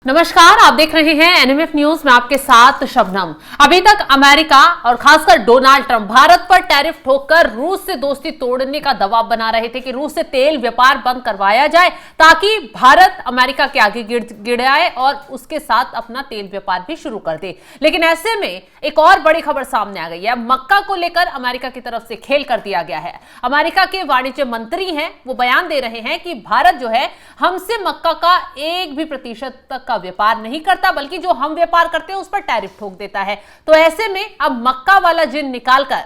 नमस्कार, आप देख रहे हैं एनएमएफ न्यूज में आपके साथ शबनम। अभी तक अमेरिका और खासकर डोनाल्ड ट्रंप भारत पर टैरिफ ठोककर रूस से दोस्ती तोड़ने का दबाव बना रहे थे कि रूस से तेल व्यापार बंद करवाया जाए ताकि भारत अमेरिका के आगे गिड़ आए और उसके साथ अपना तेल व्यापार भी शुरू कर दे। लेकिन ऐसे में एक और बड़ी खबर सामने आ गई है। मक्का को लेकर अमेरिका की तरफ से खेल कर दिया गया है। अमेरिका के वाणिज्य मंत्री हैं, वो बयान दे रहे हैं कि भारत जो है हमसे मक्का का 1% तक का व्यापार नहीं करता, बल्कि जो हम व्यापार करते हैं उस पर टैरिफ ठोक देता है। तो ऐसे में अब मक्का वाला जिन निकालकर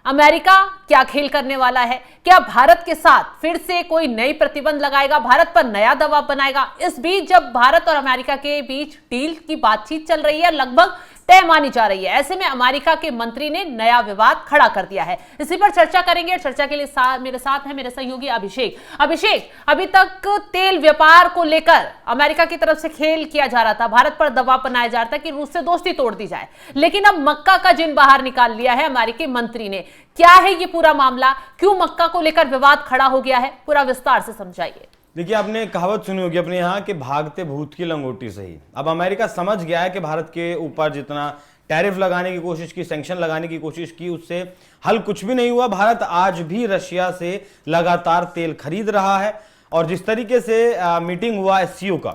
अमेरिका क्या खेल करने वाला है? क्या भारत के साथ फिर से कोई नई प्रतिबंध लगाएगा, भारत पर नया दबाव बनाएगा? इस बीच जब भारत और अमेरिका के बीच डील की बातचीत चल रही है, लगभग तय मानी जा रही है, ऐसे में अमेरिका के मंत्री ने नया विवाद खड़ा कर दिया है। इसी पर चर्चा करेंगे। चर्चा के लिए मेरे साथ है मेरे सहयोगी अभिषेक। अभी तक तेल व्यापार को लेकर अमेरिका की तरफ से खेल किया जा रहा था, भारत पर दबाव बनाया जा रहा था कि रूस से दोस्ती तोड़ दी जाए, लेकिन अब मक्का का जिन बाहर निकाल लिया है अमेरिकी मंत्री ने। क्या है ये पूरा मामला? क्यों मक्का को लेकर विवाद खड़ा हो गया है? पूरा विस्तार से समझाइए। देखिए, आपने कहावत सुनी होगी अपने यहाँ कि भागते भूत की लंगोटी सही। अब अमेरिका समझ गया है कि भारत के ऊपर जितना टैरिफ लगाने की कोशिश की, सैंक्शन लगाने की कोशिश की, उससे हल कुछ भी नहीं हुआ। भारत आज भी रशिया से लगातार तेल खरीद रहा है और जिस तरीके से मीटिंग हुआ एससीओ का,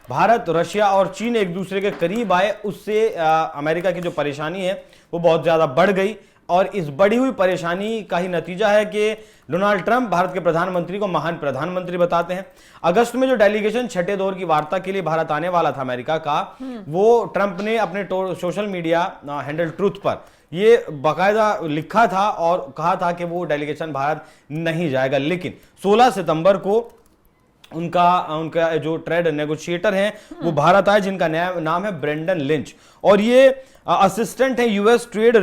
भारत, रशिया और चीन एक दूसरे के करीब आए, उससे अमेरिका की जो परेशानी है वो बहुत ज़्यादा बढ़ गई। और इस बढ़ी हुई परेशानी का ही नतीजा है कि डोनाल्ड ट्रंप भारत के प्रधानमंत्री को महान प्रधानमंत्री बताते हैं। अगस्त में जो डेलीगेशन छठे दौर की वार्ता के लिए भारत आने वाला था अमेरिका का, वो ट्रंप ने अपने सोशल मीडिया हैंडल ट्रूथ पर ये बाकायदा लिखा था और कहा था कि वो डेलीगेशन भारत नहीं जाएगा। लेकिन 16 सितंबर को उनका जो ट्रेड नेगोशिएटर हैं वो भारत आए, जिनका नाम है ब्रेंडन लिंच, और ये असिस्टेंट है यूएस ट्रेड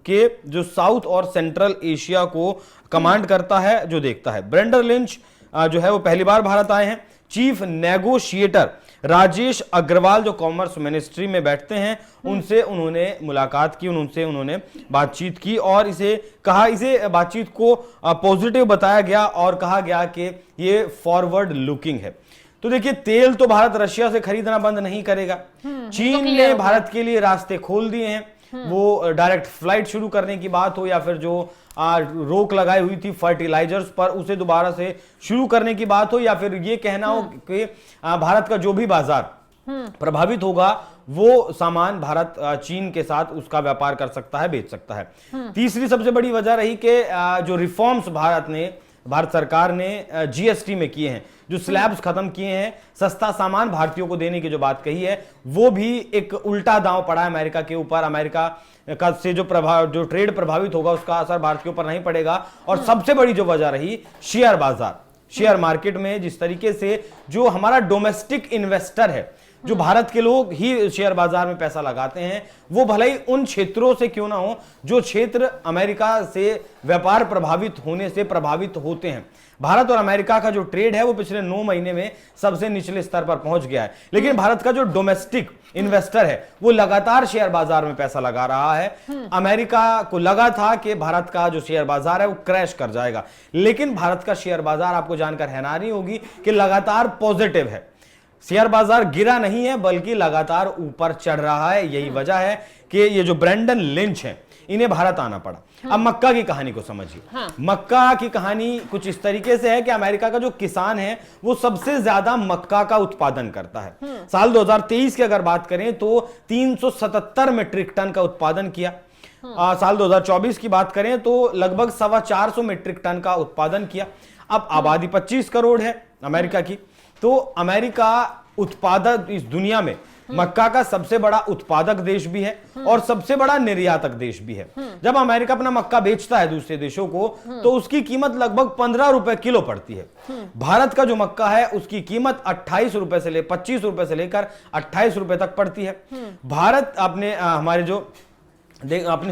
के, जो साउथ और सेंट्रल एशिया को कमांड करता है, जो देखता है। ब्रेंडन लिंच जो है वो पहली बार भारत आए हैं। चीफ नेगोशिएटर राजेश अग्रवाल जो कॉमर्स मिनिस्ट्री में बैठते हैं, उनसे उन्होंने मुलाकात की, उनसे उन्होंने बातचीत की और इसे बातचीत को पॉजिटिव बताया गया और कहा गया कि ये फॉरवर्ड लुकिंग है। तो देखिए, तेल तो भारत रशिया से खरीदना बंद नहीं करेगा। चीन ने भारत के लिए रास्ते खोल दिए हैं। वो डायरेक्ट फ्लाइट शुरू करने की बात हो या फिर जो रोक लगाई हुई थी फर्टिलाइजर्स पर, उसे दोबारा से शुरू करने की बात हो, या फिर ये कहना हो कि भारत का जो भी बाजार प्रभावित होगा वो सामान भारत चीन के साथ उसका व्यापार कर सकता है, बेच सकता है। तीसरी सबसे बड़ी वजह रही कि जो रिफॉर्म्स भारत सरकार ने जीएसटी में किए हैं, जो स्लैब्स खत्म किए हैं, सस्ता सामान भारतीयों को देने की जो बात कही है, वो भी एक उल्टा दांव पड़ा है अमेरिका के ऊपर। अमेरिका का से जो ट्रेड प्रभावित होगा उसका असर भारत के ऊपर नहीं पड़ेगा। और सबसे बड़ी जो वजह रही शेयर बाजार, शेयर मार्केट में जिस तरीके से जो हमारा डोमेस्टिक इन्वेस्टर है, जो भारत के लोग ही शेयर बाजार में पैसा लगाते हैं, वो भले ही उन क्षेत्रों से क्यों ना हो जो क्षेत्र अमेरिका से व्यापार प्रभावित होने से प्रभावित होते हैं। भारत और अमेरिका का जो ट्रेड है वो पिछले 9 महीने में सबसे निचले स्तर पर पहुंच गया है। लेकिन भारत का जो डोमेस्टिक इन्वेस्टर है वो लगातार शेयर बाजार में पैसा लगा रहा है। अमेरिका को लगा था कि भारत का जो शेयर बाजार है वो क्रैश कर जाएगा, लेकिन भारत का शेयर बाजार, आपको जानकर हैरानी होगी कि लगातार पॉजिटिव है। शेयर बाजार गिरा नहीं है बल्कि लगातार ऊपर चढ़ रहा है। यही वजह है कि ये जो ब्रेंडन लिंच हैं, इन्हें भारत आना पड़ा। अब मक्का की कहानी को समझिए। मक्का की कहानी कुछ इस तरीके से है कि अमेरिका का जो किसान है वो सबसे ज्यादा मक्का का उत्पादन करता है। साल 2023 की अगर बात करें तो 377 मीट्रिक टन का उत्पादन किया। साल 2024 की बात करें तो लगभग 425 मीट्रिक टन का उत्पादन किया। अब आबादी 25 करोड़ है अमेरिका की, तो अमेरिका उत्पादक इस दुनिया में मक्का का सबसे बड़ा उत्पादक देश भी है और सबसे बड़ा निर्यातक देश भी है। जब अमेरिका अपना मक्का बेचता है दूसरे देशों को तो उसकी कीमत लगभग 15 रुपए किलो पड़ती है। भारत का जो मक्का है उसकी कीमत 25 रुपए से लेकर 28 रुपए तक पड़ती है। भारत आपने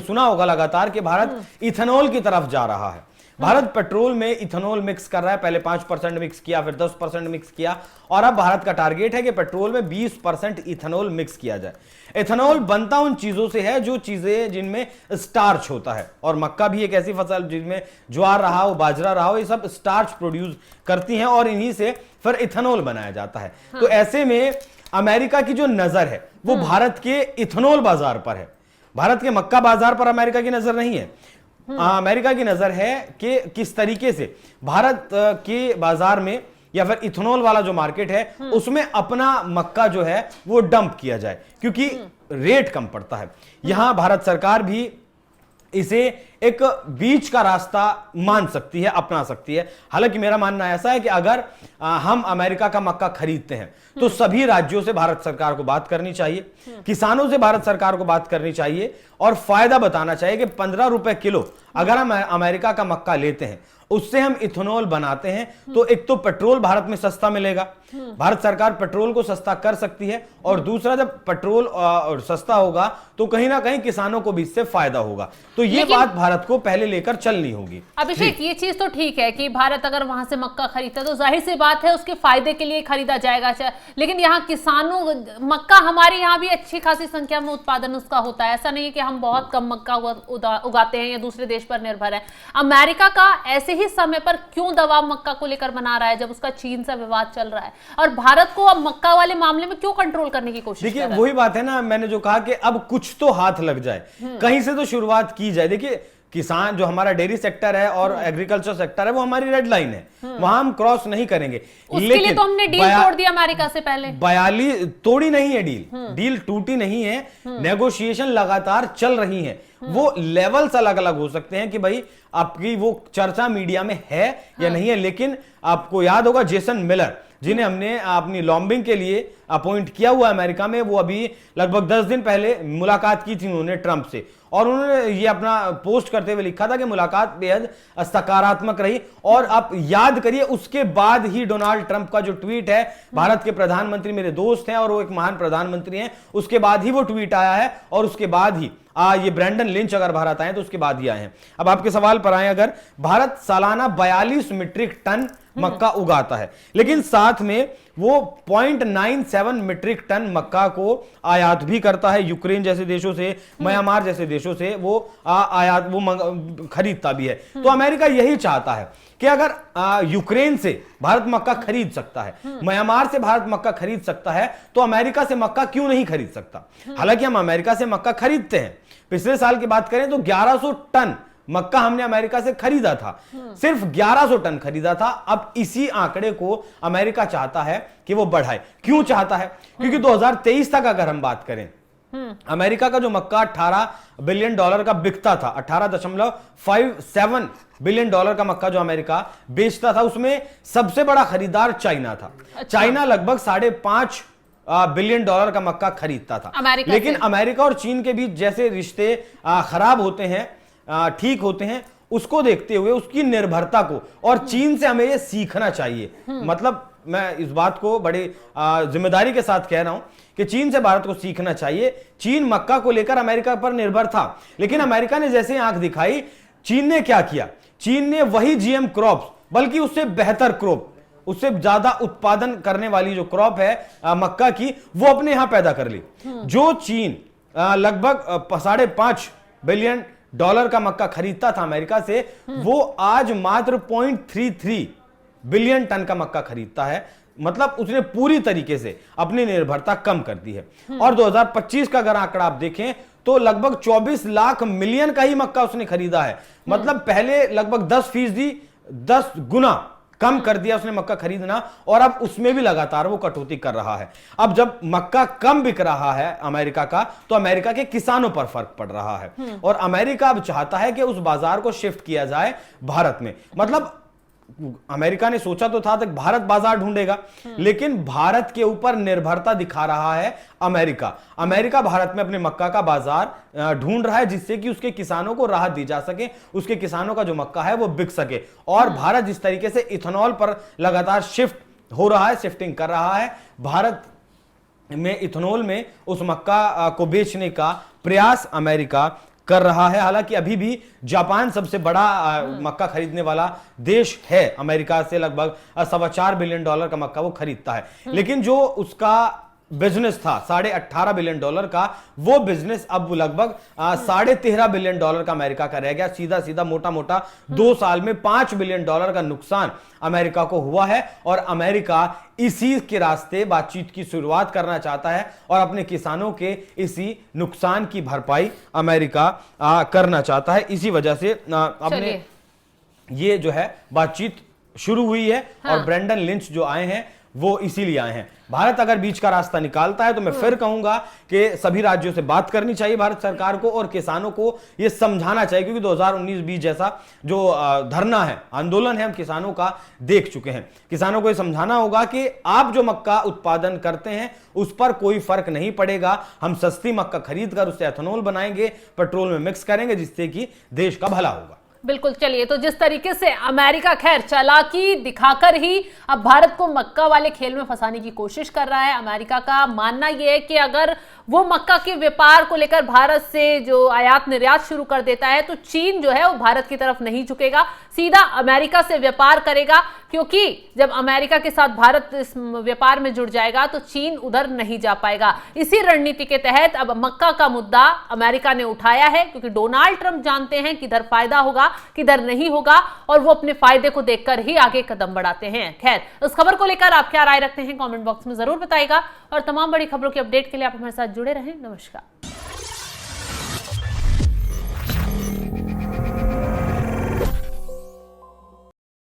सुना होगा लगातार कि भारत इथेनॉल की तरफ जा रहा है। भारत पेट्रोल में इथेनॉल मिक्स कर रहा है। पहले 5% मिक्स किया, फिर 10% मिक्स किया, और अब भारत का टारगेट है कि पेट्रोल में 20% इथेनॉल मिक्स किया जाए। इथेनॉल बनता उन चीजों से है जो चीजें जिनमें स्टार्च होता है, और मक्का भी एक ऐसी फसल जिनमें ज्वार रहा हो, बाजरा रहा हो, ये सब स्टार्च प्रोड्यूस करती हैं और इन्हीं से फिर इथेनॉल बनाया जाता है। तो ऐसे में अमेरिका की जो नजर है वो भारत के इथेनॉल बाजार पर है। भारत के मक्का बाजार पर अमेरिका की नजर नहीं है। अमेरिका की नजर है कि किस तरीके से भारत के बाजार में या फिर इथेनॉल वाला जो मार्केट है उसमें अपना मक्का जो है वो डंप किया जाए, क्योंकि रेट कम पड़ता है। यहां भारत सरकार भी इसे एक बीच का रास्ता मान सकती है, अपना सकती है। हालांकि मेरा मानना ऐसा है कि अगर हम अमेरिका का मक्का खरीदते हैं तो सभी राज्यों से भारत सरकार को बात करनी चाहिए, किसानों से भारत सरकार को बात करनी चाहिए और फायदा बताना चाहिए कि 15 रुपए किलो अगर हम अमेरिका का मक्का लेते हैं, उससे हम इथेनॉल बनाते हैं, तो एक तो पेट्रोल भारत में सस्ता मिलेगा, भारत सरकार पेट्रोल को सस्ता कर सकती है, और दूसरा जब पेट्रोल सस्ता होगा तो कहीं ना कहीं किसानों को भी इससे फायदा होगा। तो ये बात भारत को पहले लेकर चलनी होगी। अभिषेक, ये चीज तो ठीक है कि भारत अगर वहां से मक्का खरीदता है तो जाहिर सी बात है उसके फायदे के लिए खरीदा जाएगा, लेकिन यहाँ किसानों मक्का हमारे यहाँ भी अच्छी खासी संख्या में उत्पादन उसका होता है। ऐसा नहीं है कि हम बहुत कम मक्का उगाते हैं या दूसरे देश पर निर्भर है। अमेरिका का ऐसे ही समय पर क्यों दबाव मक्का को लेकर बना रहा है जब उसका चीन से विवाद चल रहा है, और भारत को अब मक्का वाले मामले में क्यों कंट्रोल करने की कोशिश कर रहा है? देखिए वही बात है ना, मैंने जो कहा कि अब कुछ तो हाथ लग जाए, कहीं से तो शुरुआत की जाए। देखिए किसान जो हमारा डेयरी सेक्टर है और एग्रीकल्चर सेक्टर है वो हमारी रेड लाइन है, वहां हम क्रॉस नहीं करेंगे। उसके लिए तो हमने डील तोड़ दिया अमेरिका से पहले। 42 तोड़ी नहीं है डील टूटी नहीं है, नेगोशिएशन लगातार चल रही है। वो लेवल्स अलग अलग हो सकते हैं कि भाई आपकी वो चर्चा मीडिया में है या नहीं है, लेकिन आपको याद होगा जेसन मिलर जिन्हें हमने अपनी लॉबिंग के लिए अपॉइंट किया हुआ अमेरिका में, वो अभी लगभग 10 दिन पहले मुलाकात की थी उन्होंने ट्रंप से, और उन्होंने ये अपना पोस्ट करते हुए लिखा था कि मुलाकात बेहद सकारात्मक रही। और आप याद करिए उसके बाद ही डोनाल्ड ट्रंप का जो ट्वीट है, भारत के प्रधानमंत्री मेरे दोस्त हैं और वो एक महान प्रधानमंत्री हैं, उसके बाद ही वो ट्वीट आया है, और उसके बाद ही ये ब्रैंडन लिंच अगर भारत आए तो उसके बाद ही आए हैं। अब आपके सवाल पर आए, अगर भारत सालाना 42 मीट्रिक टन मक्का उगाता है, लेकिन साथ में वो 0.97 मीट्रिक टन मक्का को आयात भी करता है यूक्रेन जैसे देशों से, म्यांमार जैसे देशों से वो आयात वो खरीदता भी है। तो अमेरिका यही चाहता है कि अगर यूक्रेन से भारत मक्का खरीद सकता है, म्यांमार से भारत मक्का खरीद सकता है, तो अमेरिका से मक्का क्यों नहीं खरीद सकता। हालांकि हम अमेरिका से मक्का खरीदते हैं, पिछले साल की बात करें तो 1100 टन मक्का हमने अमेरिका से खरीदा था, सिर्फ 1100 टन खरीदा था। अब इसी आंकड़े को अमेरिका चाहता है कि वो बढ़ाए। क्यों चाहता है? क्योंकि 2023 तक अगर हम बात करें, अमेरिका का जो मक्का 18 बिलियन डॉलर का बिकता था, 18.57 बिलियन डॉलर का मक्का जो अमेरिका बेचता था, उसमें सबसे बड़ा खरीदार चाइना था। अच्छा। चाइना लगभग 5.5 बिलियन डॉलर का मक्का खरीदता था। लेकिन अमेरिका और चीन के बीच जैसे रिश्ते खराब होते हैं, ठीक होते हैं, उसको देखते हुए उसकी निर्भरता को, और चीन से हमें ये सीखना चाहिए। मतलब मैं इस बात को बड़ी जिम्मेदारी के साथ कह रहा हूं कि चीन से भारत को सीखना चाहिए। चीन मक्का को लेकर अमेरिका पर निर्भर था, लेकिन अमेरिका ने जैसे आंख दिखाई, चीन ने क्या किया? चीन ने वही जीएम क्रॉप्स, बल्कि उससे बेहतर क्रॉप, उससे ज्यादा उत्पादन करने वाली जो क्रॉप है मक्का की, वो अपने यहां पैदा कर ली। जो चीन लगभग 5.5 बिलियन डॉलर का मक्का खरीदता था अमेरिका से, वो आज मात्र 0.33 बिलियन टन का मक्का खरीदता है। मतलब उसने पूरी तरीके से अपनी निर्भरता कम कर दी है। और 2025 का अगर आंकड़ा आप देखें तो लगभग 24 लाख मिलियन का ही मक्का उसने खरीदा है। मतलब पहले लगभग 10%, 10 गुना कम कर दिया उसने मक्का खरीदना, और अब उसमें भी लगातार वो कटौती कर रहा है। अब जब मक्का कम बिक रहा है अमेरिका का, तो अमेरिका के किसानों पर फर्क पड़ रहा है, और अमेरिका अब चाहता है कि उस बाजार को शिफ्ट किया जाए भारत में। मतलब अमेरिका ने सोचा तो था तक भारत बाजार ढूंढेगा, लेकिन भारत के ऊपर निर्भरता दिखा रहा है अमेरिका। अमेरिका भारत में अपने मक्का का बाजार ढूंढ रहा है, जिससे कि उसके किसानों को राहत दी जा सके, उसके किसानों का जो मक्का है वो बिक सके। और भारत जिस तरीके से इथेनॉल पर लगातार शिफ्ट हो रहा है, शिफ्टिंग कर रहा है, भारत में इथेनॉल में उस मक्का को बेचने का प्रयास अमेरिका कर रहा है। हालांकि अभी भी जापान सबसे बड़ा मक्का खरीदने वाला देश है, अमेरिका से लगभग 4.25 बिलियन डॉलर का मक्का वो खरीदता है। लेकिन जो उसका बिजनेस था $18.5 बिलियन का, वो बिजनेस अब लगभग $13.5 बिलियन का अमेरिका का रह गया। सीधा सीधा मोटा मोटा 2 साल में $5 बिलियन का नुकसान अमेरिका को हुआ है, और अमेरिका इसी के रास्ते बातचीत की शुरुआत करना चाहता है और अपने किसानों के इसी नुकसान की भरपाई अमेरिका करना चाहता है। इसी वजह से अपने ये जो है बातचीत शुरू हुई है। हाँ। और ब्रेंडन लिंच जो आए हैं वो इसीलिए आए हैं। भारत अगर बीच का रास्ता निकालता है तो मैं फिर कहूंगा कि सभी राज्यों से बात करनी चाहिए भारत सरकार को, और किसानों को यह समझाना चाहिए, क्योंकि 2019-20 जैसा जो धरना है, आंदोलन है, हम किसानों का देख चुके हैं। किसानों को यह समझाना होगा कि आप जो मक्का उत्पादन करते हैं उस पर कोई फर्क नहीं पड़ेगा। हम सस्ती मक्का खरीद कर उससे एथेनॉल बनाएंगे, पेट्रोल में मिक्स करेंगे, जिससे कि देश का भला होगा। बिल्कुल। चलिए, तो जिस तरीके से अमेरिका खैर चालाकी दिखाकर ही अब भारत को मक्का वाले खेल में फंसाने की कोशिश कर रहा है। अमेरिका का मानना यह है कि अगर वो मक्का के व्यापार को लेकर भारत से जो आयात निर्यात शुरू कर देता है तो चीन जो है वो भारत की तरफ नहीं झुकेगा, सीधा अमेरिका से व्यापार करेगा, क्योंकि जब अमेरिका के साथ भारत इस व्यापार में जुड़ जाएगा तो चीन उधर नहीं जा पाएगा। इसी रणनीति के तहत अब मक्का का मुद्दा अमेरिका ने उठाया है, क्योंकि डोनाल्ड ट्रंप जानते हैं किधर फायदा होगा किधर नहीं होगा, और वो अपने फायदे को देखकर ही आगे कदम बढ़ाते हैं। खैर, इस खबर को लेकर आप क्या राय रखते हैं कमेंट बॉक्स में जरूर बताइएगा, और तमाम बड़ी खबरों की अपडेट के लिए आप हमारे साथ जुड़े रहें। नमस्कार।